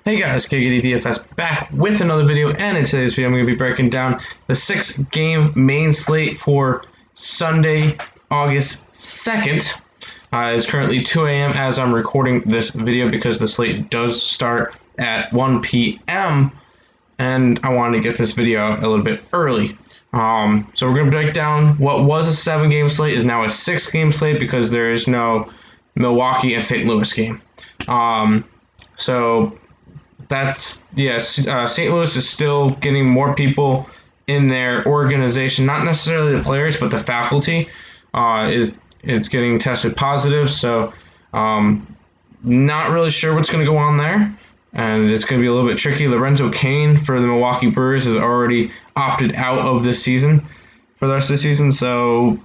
Hey guys, KGD DFS back with another video, and in today's video I'm going to be breaking down the 6-game main slate for Sunday, August 2nd. It's currently 2 a.m. as I'm recording this video because the slate does start at 1 p.m. and I wanted to get this video out a little bit early. So we're going to break down what was a 7-game slate is now a 6-game slate because there is no Milwaukee and St. Louis game. So that's, yes, St. Louis is still getting more people in their organization, not necessarily the players, but the faculty is getting tested positive. So not really sure what's going to go on there, and it's going to be a little bit tricky. Lorenzo Cain for the Milwaukee Brewers has already opted out of this season for the rest of the season, so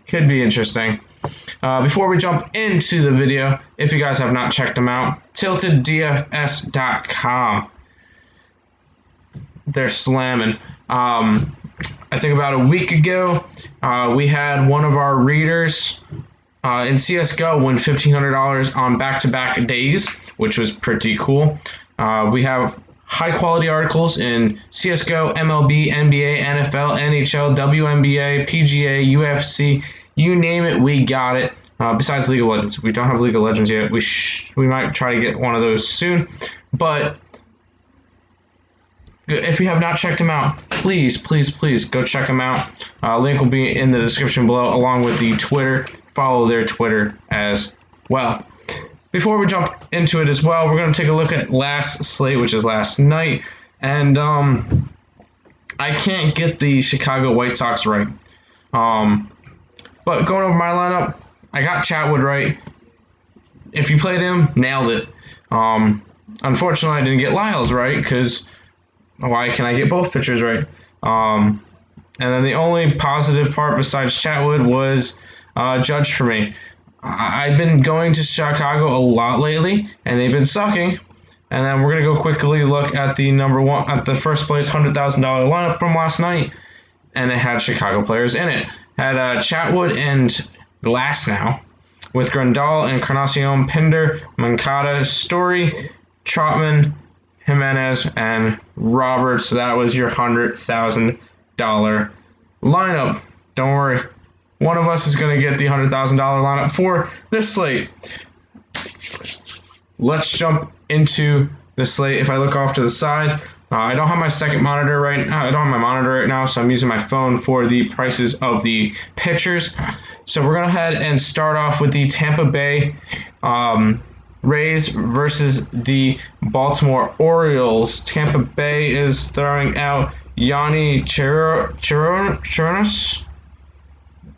could be interesting. Before we jump into the video, if you guys have not checked them out, tilteddfs.com. They're slamming. I think about a week ago, we had one of our readers in CSGO win $1,500 on back-to-back days, which was pretty cool. We have high-quality articles in CSGO, MLB, NBA, NFL, NHL, WNBA, PGA, UFC, you name it, we got it. Besides League of Legends. We don't have League of Legends yet. We might try to get one of those soon. But if you have not checked them out, please go check them out. Link will be in the description below along with the Twitter. Follow their Twitter as well. Before we jump into it as well, we're going to take a look at last slate, which is last night. And I can't get the Chicago White Sox right. But going over my lineup, I got Chatwood right. If you played him, nailed it. Unfortunately, I didn't get Lyles right because why can I get both pitchers right? And then the only positive part besides Chatwood was Judge for me. I've been going to Chicago a lot lately, and they've been sucking. And then we're gonna go quickly look at the first place $100,000 lineup from last night, and it had Chicago players in it. Had Chatwood and Glasnow, with Grandal, Encarnacion, Pinder, Moncada, Story, Trotman, Jimenez, and Roberts. So that was your $100,000 lineup. Don't worry. One of us is going to get the $100,000 lineup for this slate. Let's jump into the slate. If I look off to the side, I don't have my second monitor right now. I don't have my monitor right now, so I'm using my phone for the prices of the pitchers. So we're going to head and start off with the Tampa Bay Rays versus the Baltimore Orioles. Tampa Bay is throwing out Yanni Chirinos.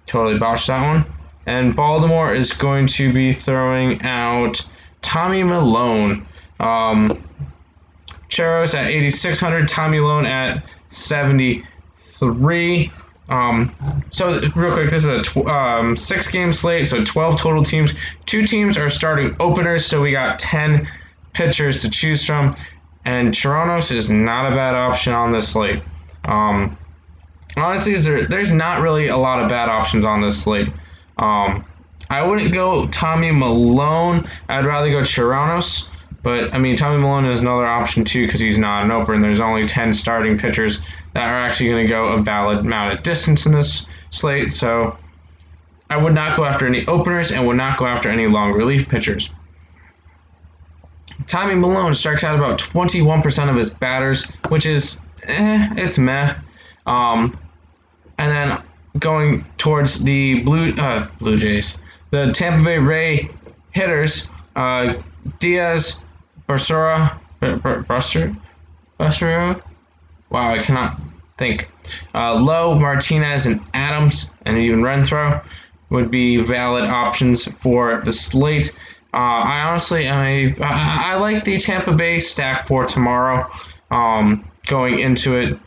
Totally botched that one. And Baltimore is going to be throwing out Tommy Milone. Cheros at 8,600, Tommy Milone at 73. So real quick, this is a 6-game slate, so 12 total teams. 2 teams are starting openers, so we got 10 pitchers to choose from. And Chirinos is not a bad option on this slate. Honestly, there's not really a lot of bad options on this slate. I wouldn't go Tommy Milone. I'd rather go Chirinos. But, I mean, Tommy Milone is another option, too, because he's not an opener. There's only 10 starting pitchers that are actually going to go a valid amount of distance in this slate. So I would not go after any openers and would not go after any long relief pitchers. Tommy Milone strikes out about 21% of his batters, which is, it's meh. And then going towards the Blue Jays, the Tampa Bay Ray hitters, Diaz, Barcero. Wow, I cannot think. Lowe, Martinez, and Adams, and even Renfroe would be valid options for the slate. I like the Tampa Bay stack for tomorrow. Going into it,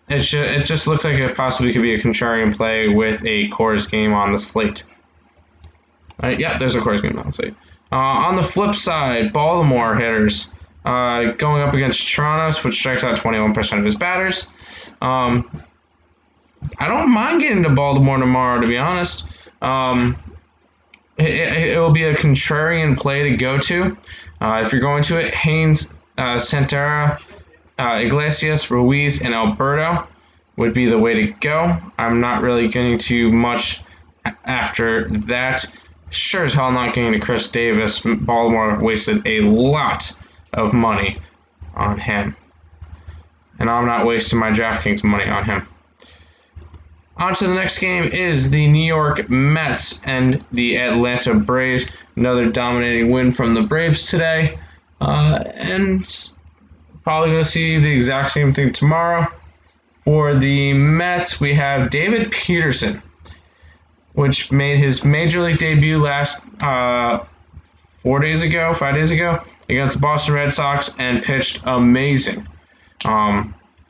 it just looks like it possibly could be a contrarian play with a Coors game on the slate. Yeah, there's a Coors game on the slate. On the flip side, Baltimore hitters going up against Chirinos, which strikes out 21% of his batters. I don't mind getting to Baltimore tomorrow, to be honest. it will be a contrarian play to go to. If you're going to it, Haynes, Santera, Iglesias, Ruiz, and Alberto would be the way to go. I'm not really getting too much after that. Sure as hell not getting to Chris Davis. Baltimore wasted a lot of money on him. And I'm not wasting my DraftKings money on him. On to the next game is the New York Mets and the Atlanta Braves. Another dominating win from the Braves today. And probably going to see the exact same thing tomorrow. For the Mets, we have David Peterson, which made his Major League debut last 5 days ago, against the Boston Red Sox and pitched amazing.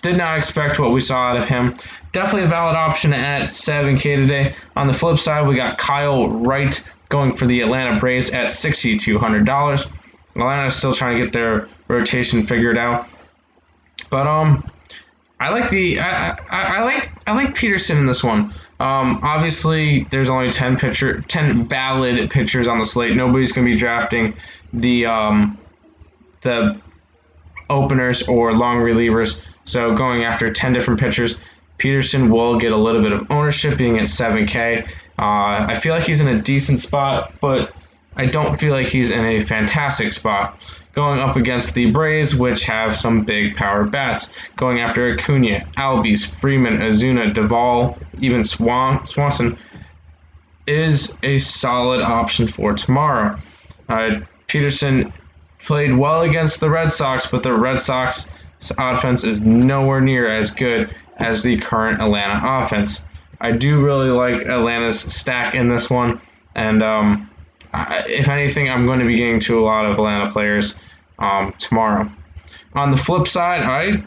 Did not expect what we saw out of him. Definitely a valid option at $7K today. On the flip side, we got Kyle Wright going for the Atlanta Braves at $6,200. Atlanta's still trying to get their rotation figured out. But I like Peterson in this one. Obviously, there's only 10 valid pitchers on the slate. Nobody's going to be drafting the openers or long relievers. So going after 10 different pitchers, Peterson will get a little bit of ownership being at 7K. I feel like he's in a decent spot, but I don't feel like he's in a fantastic spot. Going up against the Braves, which have some big power bats. Going after Acuna, Albies, Freeman, Ozuna, Duvall, even Swanson is a solid option for tomorrow. Peterson played well against the Red Sox, but the Red Sox offense is nowhere near as good as the current Atlanta offense. I do really like Atlanta's stack in this one, and if anything, I'm going to be getting to a lot of Atlanta players tomorrow. On the flip side, I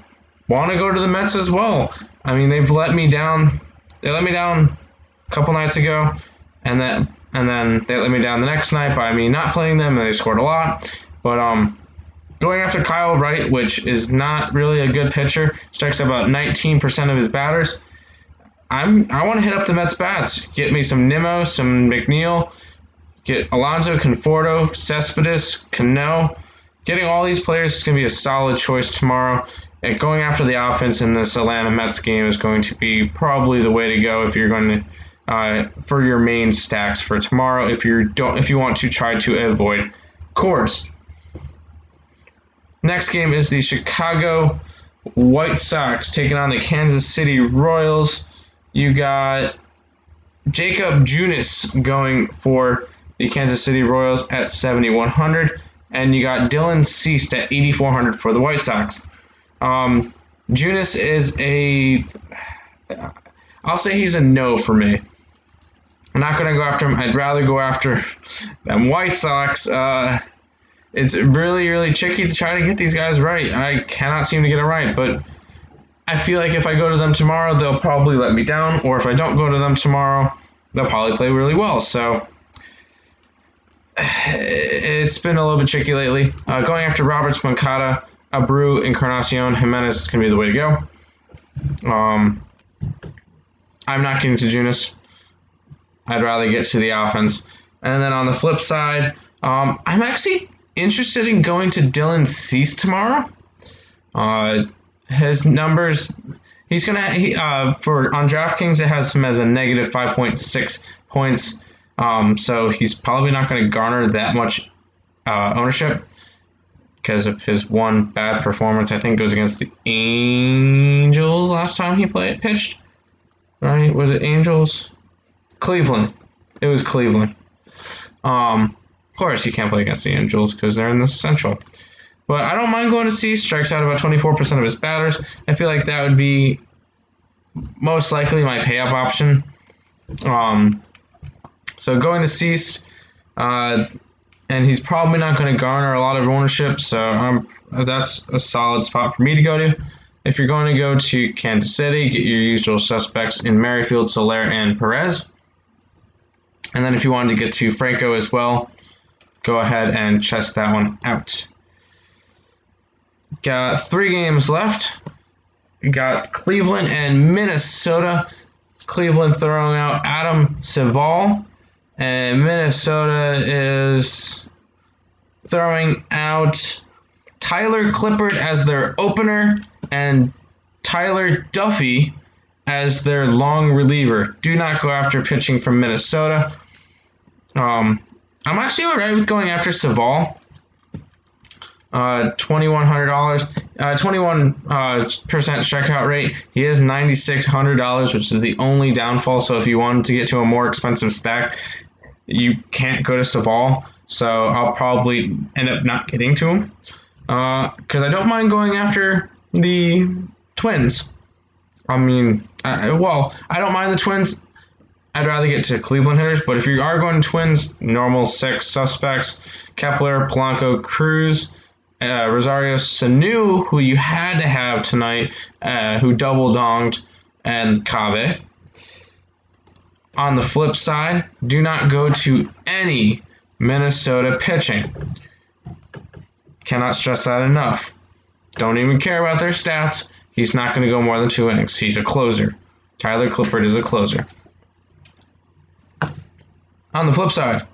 want to go to the Mets as well. I mean, they've let me down. They let me down a couple nights ago, and then they let me down the next night by me not playing them, and they scored a lot. But going after Kyle Wright, which is not really a good pitcher, strikes about 19% of his batters. I want to hit up the Mets bats. Get me some Nimmo, some McNeil, get Alonso, Conforto, Cespedes, Cano. Getting all these players is going to be a solid choice tomorrow. And going after the offense in this Atlanta Mets game is going to be probably the way to go if you're going to for your main stacks for tomorrow. If you want to try to avoid cores. Next game is the Chicago White Sox taking on the Kansas City Royals. You got Jacob Junis going for the Kansas City Royals at 7,100, and you got Dylan Cease at 8,400 for the White Sox. Junis is I'll say he's a no for me. I'm not going to go after him. I'd rather go after them White Sox. It's really, really tricky to try to get these guys right. I cannot seem to get it right, but I feel like if I go to them tomorrow, they'll probably let me down, or if I don't go to them tomorrow, they'll probably play really well. So it's been a little bit tricky lately. Going after Roberts, Moncada, Abreu, Encarnacion, Jimenez is going to be the way to go. I'm not getting to Junis. I'd rather get to the offense. And then on the flip side, I'm actually interested in going to Dylan Cease tomorrow. His numbers, he's gonna on DraftKings it has him as a negative 5.6 points. So he's probably not going to garner that much ownership because of his one bad performance. I think it was against the Angels last time he pitched. Right? Was it Angels? Cleveland. It was Cleveland. Of course, he can't play against the Angels because they're in the Central. But I don't mind going to Cease. Strikes out about 24% of his batters. I feel like that would be most likely my pay-up option. So going to Cease, and he's probably not going to garner a lot of ownership. So that's a solid spot for me to go to. If you're going to go to Kansas City, get your usual suspects in Merrifield, Soler, and Perez. And then if you wanted to get to Franco as well, go ahead and chest that one out. Got 3 games left. We got Cleveland and Minnesota. Cleveland throwing out Adam Civale And Minnesota is throwing out Tyler Clippard as their opener and Tyler Duffy as their long reliever. Do not go after pitching from Minnesota. I'm actually all right with going after Savall. $2,100, 21% strikeout rate. He has $9,600, which is the only downfall. So if you wanted to get to a more expensive stack, you can't go to Savall. So I'll probably end up not getting to him because I don't mind going after the Twins. I mean, I don't mind the Twins. I'd rather get to Cleveland hitters, but if you are going to Twins, normal 6 suspects: Kepler, Polanco, Cruz, Rosario Sanu, who you had to have tonight, who double-donged, and Cabe. On the flip side, do not go to any Minnesota pitching. Cannot stress that enough. Don't even care about their stats. He's not going to go more than 2 innings. He's a closer. Tyler Clippard is a closer. On the flip side,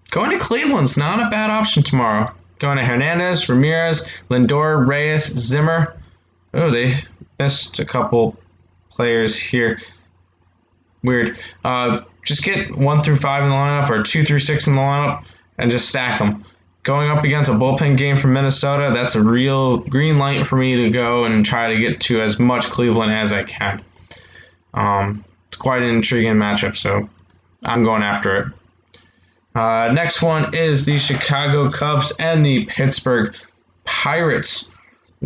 going to Cleveland's not a bad option tomorrow. Going to Hernandez, Ramirez, Lindor, Reyes, Zimmer. Oh, they missed a couple players here. Weird. Just get 1 through 5 in the lineup or 2 through 6 in the lineup and just stack them. Going up against a bullpen game from Minnesota, that's a real green light for me to go and try to get to as much Cleveland as I can. It's quite an intriguing matchup, so I'm going after it. Next one is the Chicago Cubs and the Pittsburgh Pirates.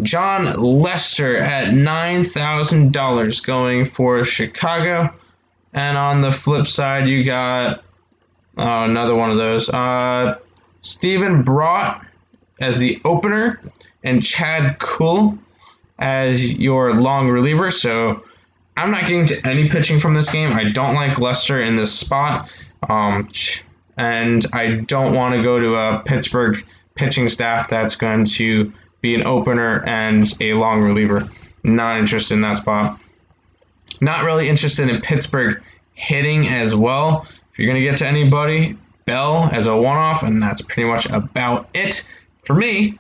John Lester at $9,000 going for Chicago. And on the flip side, you got another one of those. Stephen Brott as the opener and Chad Kuhl as your long reliever. So I'm not getting to any pitching from this game. I don't like Lester in this spot. And I don't want to go to a Pittsburgh pitching staff that's going to be an opener and a long reliever. Not interested in that spot. Not really interested in Pittsburgh hitting as well. If you're going to get to anybody, Bell as a one-off, and that's pretty much about it for me.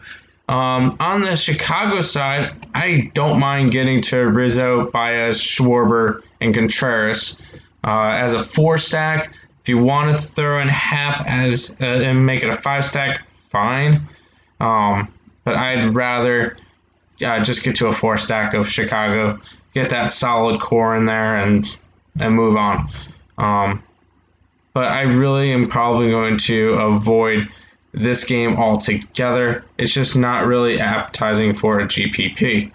On the Chicago side, I don't mind getting to Rizzo, Baez, Schwarber, and Contreras as a 4-stack. If you want to throw in Happ as and make it a 5-stack, fine. But I'd rather just get to a 4-stack of Chicago, get that solid core in there, and move on. But I really am probably going to avoid this game altogether. It's just not really appetizing for a GPP.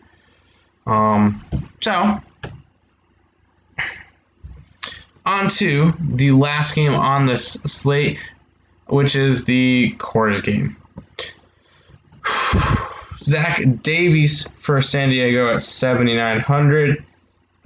So, on to the last game on this slate, which is the Coors game. Zach Davies for San Diego at 7,900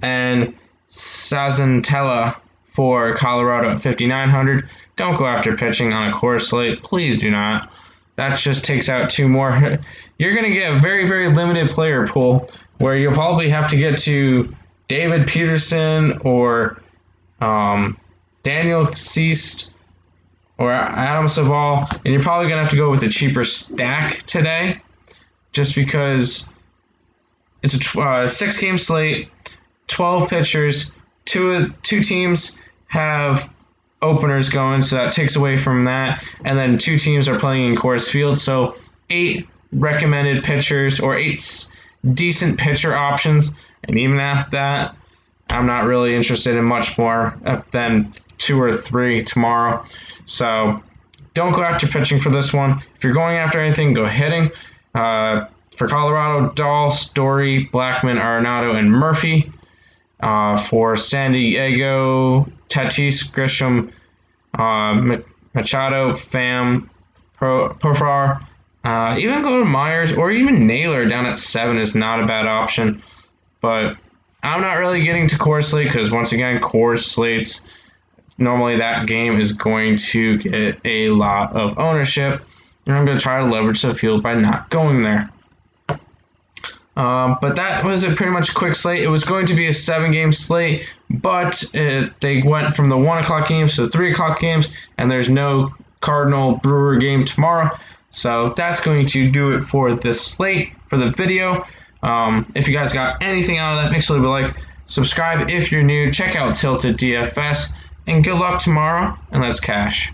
and Sazantella for Colorado at 5,900. Don't go after pitching on a Coors slate. Please do not. That just takes out 2 more. You're going to get a very, very limited player pool where you'll probably have to get to David Peterson or Daniel Cease or Adam Savall, and you're probably going to have to go with a cheaper stack today just because it's a 6-game slate, 12 pitchers, two teams have openers going, so that takes away from that, and then 2 teams are playing in Coors Field, so 8 recommended pitchers or 8 decent pitcher options, and even after that, I'm not really interested in much more than 2 or 3 tomorrow. So don't go after pitching for this one. If you're going after anything, go hitting. For Colorado, Dahl, Story, Blackman, Arenado, and Murphy. For San Diego, Tatis, Grisham, Machado, Pham, Profar. Even go to Myers or even Naylor down at 7 is not a bad option. But I'm not really getting to Coors Slate because, once again, Coors Slates, normally that game is going to get a lot of ownership. And I'm going to try to leverage the field by not going there. But that was a pretty much quick slate. It was going to be a 7-game slate, but they went from the 1 o'clock games to the 3 o'clock games, and there's no Cardinal Brewer game tomorrow. So that's going to do it for this slate, for the video. If you guys got anything out of that, make sure to leave a like, subscribe if you're new, check out Tilted DFS, and good luck tomorrow, and let's cash.